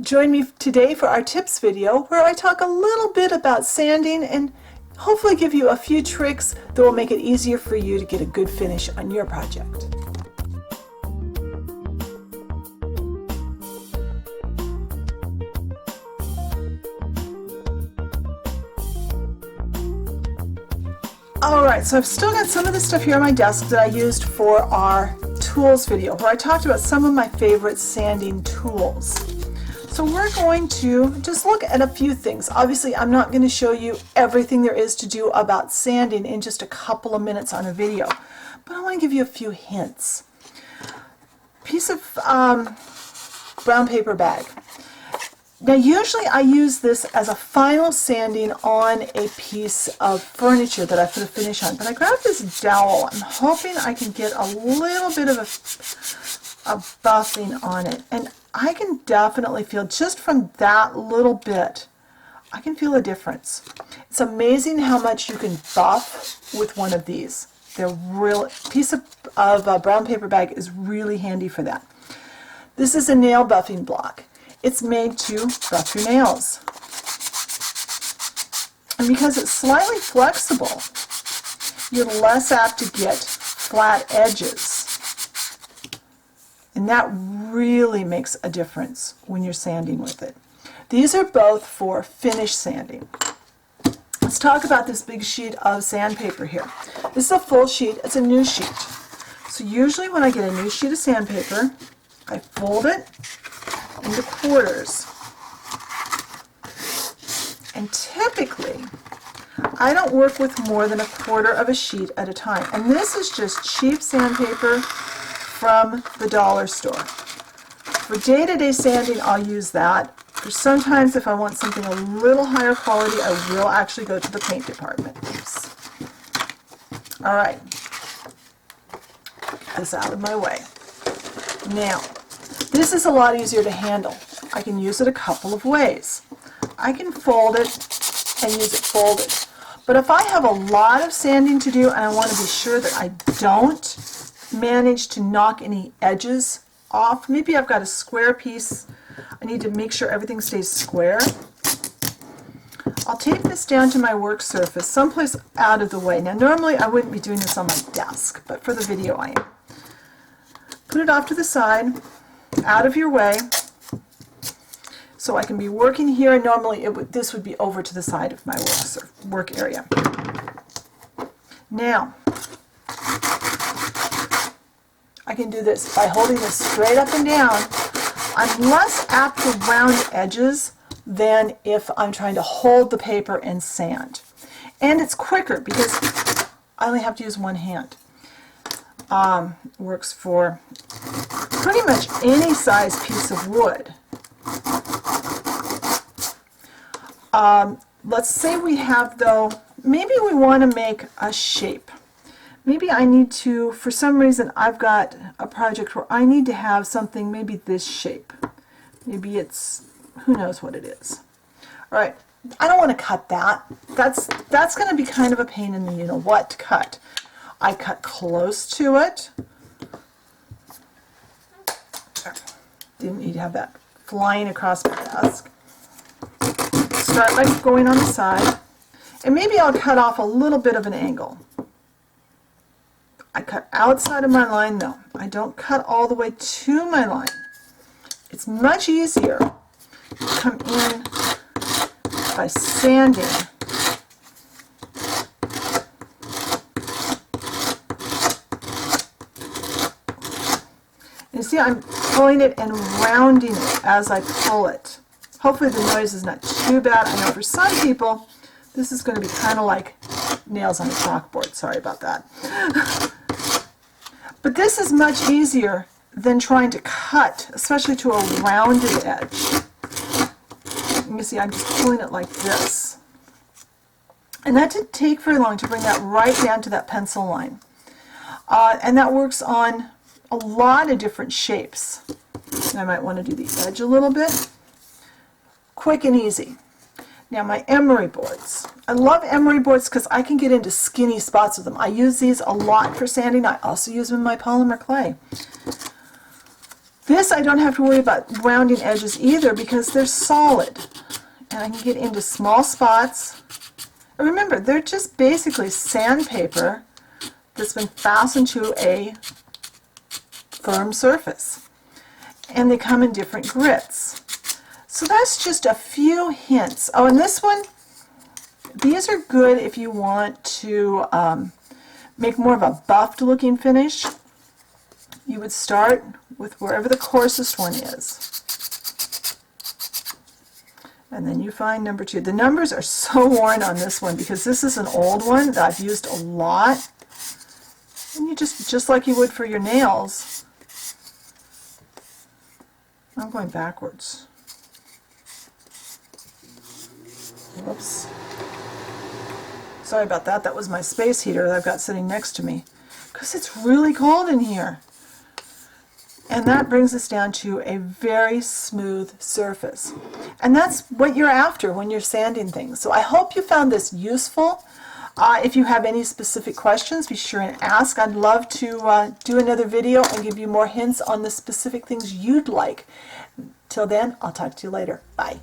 Join me today for our tips video where I talk a little bit about sanding and hopefully give you a few tricks that will make it easier for you to get a good finish on your project. Alright, so I've still got some of the stuff here on my desk that I used for our tools video where I talked about some of my favorite sanding tools. So we're going to just look at a few things. Obviously, I'm not going to show you everything there is to do about sanding in just a couple of minutes on a video, but I want to give you a few hints. Piece of brown paper bag. Now usually I use this as a final sanding on a piece of furniture that I put a finish on, but I grabbed this dowel. I'm hoping I can get a little bit of a buffing on it, and I can definitely feel just from that little bit, I can feel a difference. It's amazing how much you can buff with one of these. They're real, piece of brown paper bag is really handy for that. This is a nail buffing block. It's made to buff your nails. And because it's slightly flexible, you're less apt to get flat edges. And that really makes a difference when you're sanding with it. These are both for finish sanding. Let's talk about this big sheet of sandpaper here. This is a full sheet. It's a new sheet. So usually when I get a new sheet of sandpaper, I fold it into quarters. And typically, I don't work with more than a quarter of a sheet at a time. And this is just cheap sandpaper from the dollar store. For day-to-day sanding, I'll use that. For sometimes, if I want something a little higher quality, I will actually go to the paint department. Oops. All right. Get this out of my way. Now, this is a lot easier to handle. I can use it a couple of ways. I can fold it and use it folded. But if I have a lot of sanding to do and I want to be sure that I don't manage to knock any edges off, maybe I've got a square piece, I need to make sure everything stays square, I'll tape this down to my work surface, someplace out of the way. Now normally I wouldn't be doing this on my desk, but for the video I am. Put it off to the side, out of your way, so I can be working here, and normally this would be over to the side of my work area. Now, I can do this by holding this straight up and down. I'm less apt to round edges than if I'm trying to hold the paper and sand. And it's quicker because I only have to use one hand. Works for pretty much any size piece of wood. Let's say we have, though, maybe we want to make a shape. Maybe I need to, for some reason, I've got a project where I need to have something, maybe this shape. Maybe it's, who knows what it is. All right, I don't want to cut that. That's going to be kind of a pain in the you-know-what to cut. I cut close to it. Didn't need to have that flying across my desk. Start by going on the side, and maybe I'll cut off a little bit of an angle. I cut outside of my line though. I don't cut all the way to my line. It's much easier to come in by sanding. You see, I'm pulling it and rounding it as I pull it. Hopefully the noise is not too bad. I know for some people this is going to be kind of like nails on a chalkboard. Sorry about that. But this is much easier than trying to cut, especially to a rounded edge. You can see I'm just pulling it like this. And that didn't take very long to bring that right down to that pencil line. And that works on a lot of different shapes. And I might want to do the edge a little bit. Quick and easy. Now my emery boards. I love emery boards because I can get into skinny spots with them. I use these a lot for sanding. I also use them in my polymer clay. This I don't have to worry about rounding edges either because they're solid. And I can get into small spots. And remember, they're just basically sandpaper that's been fastened to a firm surface. And they come in different grits. So that's just a few hints. Oh, and this one, these are good if you want to make more of a buffed looking finish. You would start with wherever the coarsest one is. And then you find number 2. The numbers are so worn on this one because this is an old one that I've used a lot. And you just like you would for your nails. I'm going backwards. Whoops. Sorry about that. That was my space heater that I've got sitting next to me. Because it's really cold in here. And that brings us down to a very smooth surface. And that's what you're after when you're sanding things. So I hope you found this useful. If you have any specific questions, be sure and ask. I'd love to do another video and give you more hints on the specific things you'd like. Till then, I'll talk to you later. Bye.